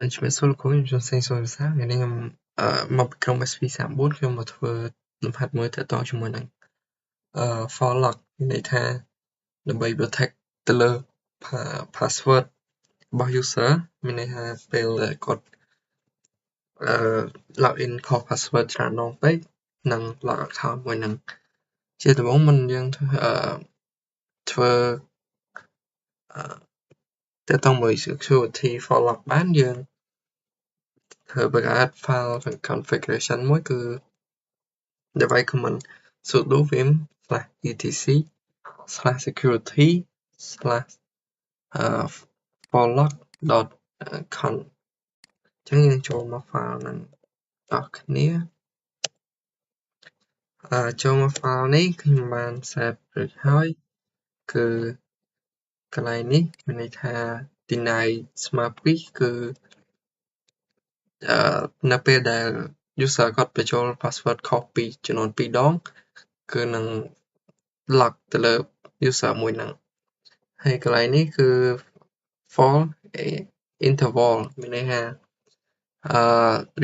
ជំរាបសួរលោកគ្រូខ្ញុំសេងសុវណ្ណសាថ្ងៃនេះខ្ញុំមកពីក្រុម SP34 ខ្ញុំមកធ្វើលំហាត់មួយទាក់ទងជាមួយនឹងfor lock មានន័យថាដើម្បី protect ទៅលើ password របស់ user មានន័យថាពេលគាត់login ខុស password ច្រើនដងពេកនឹង lock account មួយនឹងជាដំបូងមុនយើងធ្វើទាក់ទងមួយ security for lock បានយើងធ្វើបង្កើត file configuration មួយគឺ device command sudo vim /etc/forlock.con អញ្ចឹងយើងចូលមក file ហ្នឹងអស់គ្នាចូលមក file នេះខ្ញុំបាន save រួចហើយគឺកន្លែងនេះមានន័យថា deny ស្មើ2គឺនៅពេលដែល user គាត់បញ្ចូល password ខុសពីចំនួន2ដងគឺនឹង lock ទៅលើ user មួយហ្នឹងហើយកន្លែងនេះគឺ for interval មានន័យថា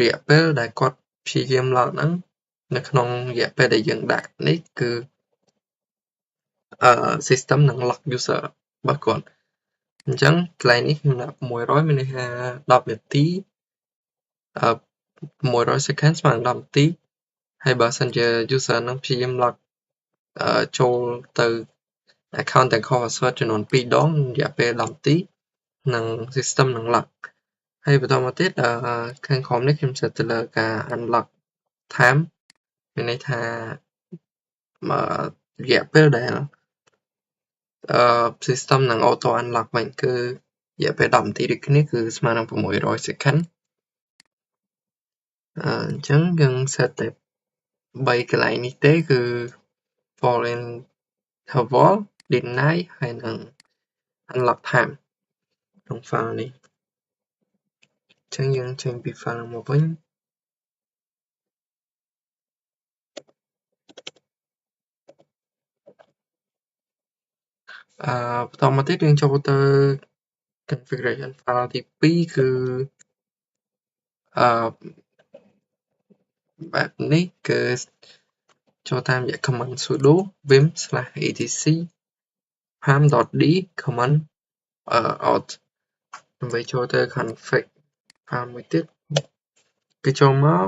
រយៈពេលដែលគាត់ព្យាយាម lock ហ្នឹងនៅក្នុងរយៈពេលដែលយើងដាក់នេះគឺsystem នឹង lock user របស់គាត់អញ្ចឹងកន្លែងនេះខ្ញុំដាក់600មានន័យថា10នាទី600 second ស្មើនឹង10នាទីហើយបើសិនជា user នឹងព្យាយាម lock ចូលទៅ account ទាំងខុស password ចំនួន2ដងរយៈពេល10នាទីនឹង system នឹង lock ហើយបន្តមកទៀតខាងក្រោមនេះខ្ញុំ set ទៅលើការ unlock time មានន័យថារយៈពេលដែល system នឹង auto unlock វិញគឺរយៈពេល10នាទីដូចគ្នាគឺស្មើនឹង600 second អញ្ចឹងយើង set តែ3កន្លែងនេះទេគឺ for interval deny ហើយនិង unlock time ក្នុង file នេះអញ្ចឹងយើងចេញពី file មកវិញបន្តមកទៀតយើងចូលទៅ configuration file ទី2គឺបែបនេះគឺចូលតាមរយៈ command sudo vim /etc pam.d command out ដើម្បីចូលទៅ config file មួយទៀតគឺចូលមក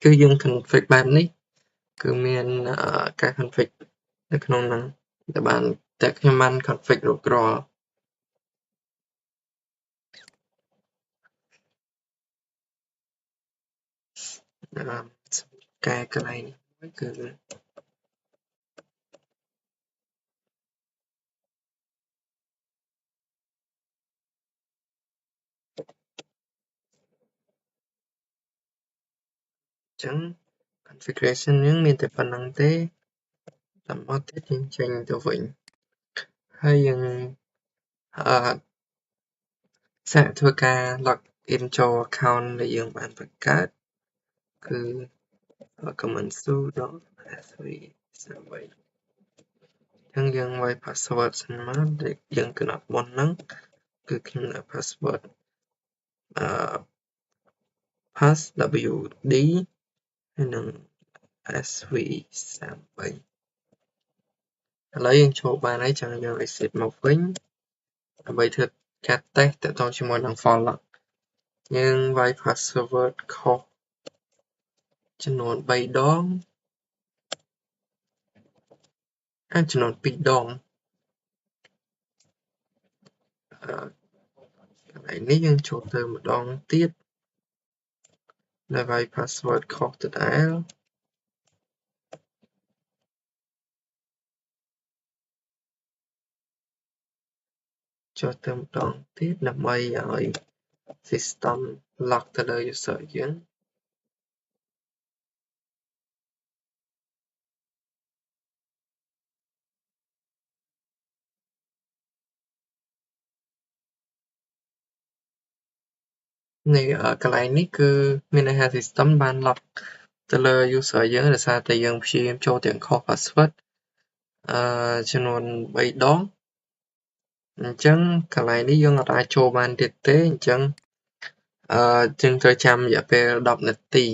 គឺយើង config បែបនេះគឺមានការ config នៅក្នុងហ្នឹងដែលបានតែខ្ញុំបាន config រួចរាល់កែកន្លែងនេះមួយគឺចឹង configuration យើងមានតែប៉ុណ្្នឹងទេតាមមកទៀតយើងចេញទៅវិញហើយយើងសាកធ្វើការ log in ចូល account ដែលយើងបានបង្កើតគឺ command sudo sv អញ្ចឹងយើងវាយ password សិនមកដែលយើងកំណត់មុនហ្នឹងគឺខ្ញុំដាក់ password passwd ហើយនឹង sv38 ឥឡូវយើងចូលបានហើយចឹងយើង exit មកវិញដើម្បីធ្វើការ test ទាក់ទងជាមួយនឹង for lock យើងវាយ password ខុសចំនួន3ដងចំនួន2ដងកន្លែងនេះយើងចូលទៅម្ដងទៀតហើយវាយ password ខុសដដែលចូលទៅម្ដងទៀតដើម្បីឲ្យ system lock ទៅលើ user យើងនៅកន្លែងនេះគឺមានន័យថា system បាន lock ទៅលើ user យើងដោយសារតែយើងព្យាយាមចូលទាំងខុស password ចំនួន3ដងអញ្ចឹងកន្លែងនេះយើងអាចចូលបានទៀតទេអញ្ចឹង យើងត្រូវចាំរយៈពេល10នាទី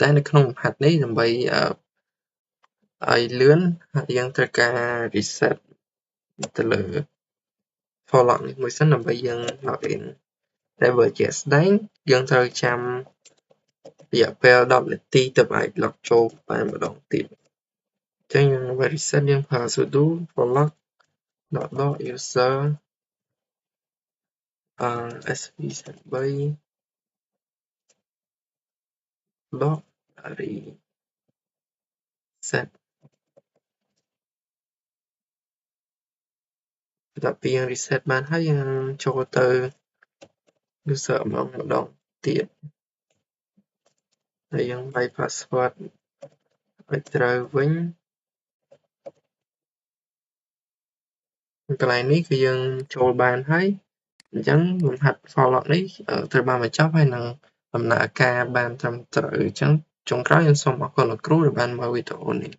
តែនៅក្នុងបង្ហាត់នេះដើម្បីឲ្យលឿនយើងត្រូវការ reset ទៅលើ for log នេះមួយសិនដើម្បីយើង log in តែបើជាក់ស្ដែងយើងត្រូវចាំរយៈពេល10នាទីទើបអាច log ចូលបានម្ដងទៀតអញ្ចឹងយើង reset យើងប្រើ sudo for log user sv3 log reset ដល់ពេលយើង reset បានហើយយើងចូលទៅ user ម្ដងទៀតហើយយើងបាយ password ឲ្យត្រូវវិញកន្លែងនេះគឺយើងចូលបានហើយអញ្ចឹងលំហាត់ for log នេះត្រូវបានបញ្ចប់ហើយនឹងដំណើរការបានត្រឹមត្រូវអញ្ចឹងចុងក្រោយខ្ញុំសូមអរគុណលោកគ្រូដែលបានមើលវីដេអូនេះ